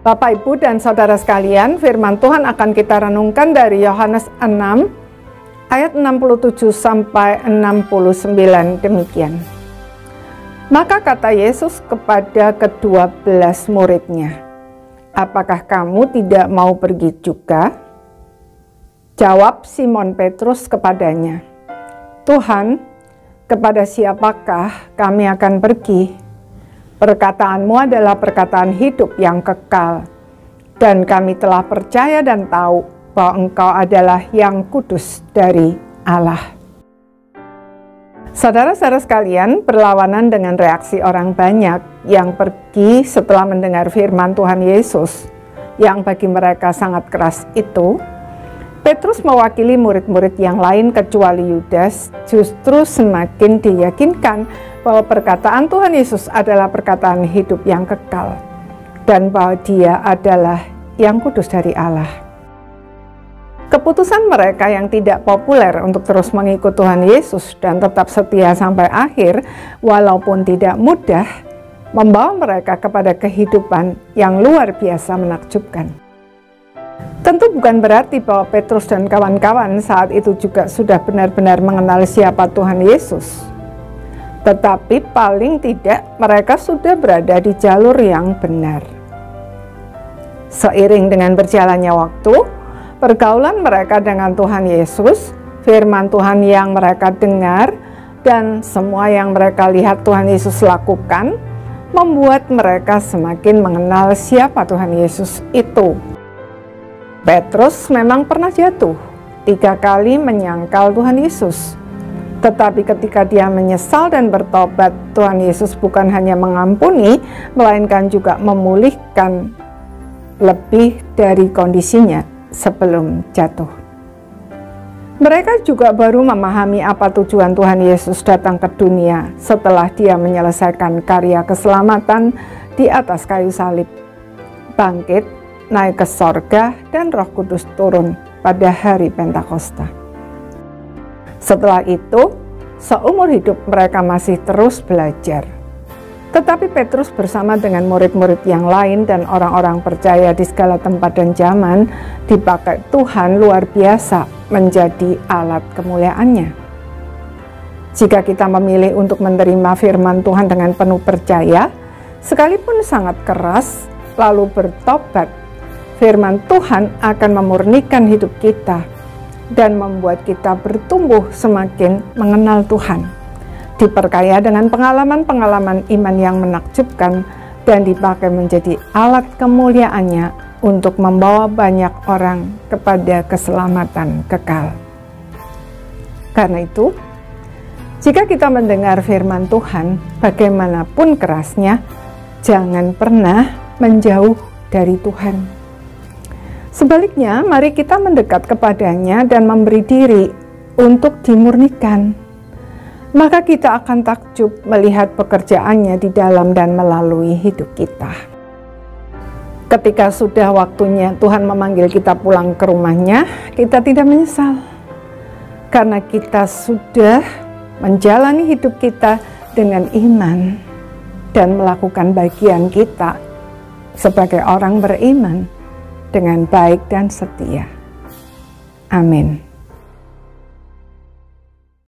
Bapak, Ibu, dan Saudara sekalian, firman Tuhan akan kita renungkan dari Yohanes 6, ayat 67 sampai 69 demikian. Maka kata Yesus kepada ke-12 muridnya, "Apakah kamu tidak mau pergi juga?" Jawab Simon Petrus kepadanya, "Tuhan, kepada siapakah kami akan pergi? Perkataanmu adalah perkataan hidup yang kekal, dan kami telah percaya dan tahu bahwa Engkau adalah yang kudus dari Allah." Saudara-saudara sekalian, berlawanan dengan reaksi orang banyak yang pergi setelah mendengar firman Tuhan Yesus yang bagi mereka sangat keras itu, Petrus mewakili murid-murid yang lain kecuali Yudas justru semakin diyakinkan bahwa perkataan Tuhan Yesus adalah perkataan hidup yang kekal dan bahwa Dia adalah yang kudus dari Allah. Keputusan mereka yang tidak populer untuk terus mengikut Tuhan Yesus dan tetap setia sampai akhir walaupun tidak mudah membawa mereka kepada kehidupan yang luar biasa menakjubkan. Tentu bukan berarti bahwa Petrus dan kawan-kawan saat itu juga sudah benar-benar mengenal siapa Tuhan Yesus. Tetapi paling tidak mereka sudah berada di jalur yang benar. Seiring dengan berjalannya waktu, pergaulan mereka dengan Tuhan Yesus, firman Tuhan yang mereka dengar, dan semua yang mereka lihat Tuhan Yesus lakukan, membuat mereka semakin mengenal siapa Tuhan Yesus itu. Petrus memang pernah jatuh 3 kali menyangkal Tuhan Yesus. Tetapi ketika dia menyesal dan bertobat, Tuhan Yesus bukan hanya mengampuni, melainkan juga memulihkan lebih dari kondisinya sebelum jatuh. Mereka juga baru memahami apa tujuan Tuhan Yesus datang ke dunia setelah Dia menyelesaikan karya keselamatan di atas kayu salib, bangkit, naik ke sorga, dan Roh Kudus turun pada hari Pentakosta. Setelah itu, seumur hidup mereka masih terus belajar. Tetapi Petrus bersama dengan murid-murid yang lain dan orang-orang percaya di segala tempat dan zaman dipakai Tuhan luar biasa menjadi alat kemuliaannya. Jika kita memilih untuk menerima firman Tuhan dengan penuh percaya, sekalipun sangat keras, lalu bertobat, firman Tuhan akan memurnikan hidup kita dan membuat kita bertumbuh semakin mengenal Tuhan, diperkaya dengan pengalaman-pengalaman iman yang menakjubkan dan dipakai menjadi alat kemuliaannya untuk membawa banyak orang kepada keselamatan kekal. Karena itu, jika kita mendengar firman Tuhan, bagaimanapun kerasnya, jangan pernah menjauh dari Tuhan. Sebaliknya, mari kita mendekat kepadanya dan memberi diri untuk dimurnikan. Maka kita akan takjub melihat pekerjaannya di dalam dan melalui hidup kita. Ketika sudah waktunya Tuhan memanggil kita pulang ke rumahnya, kita tidak menyesal. Karena kita sudah menjalani hidup kita dengan iman dan melakukan bagian kita sebagai orang beriman dengan baik dan setia. Amin.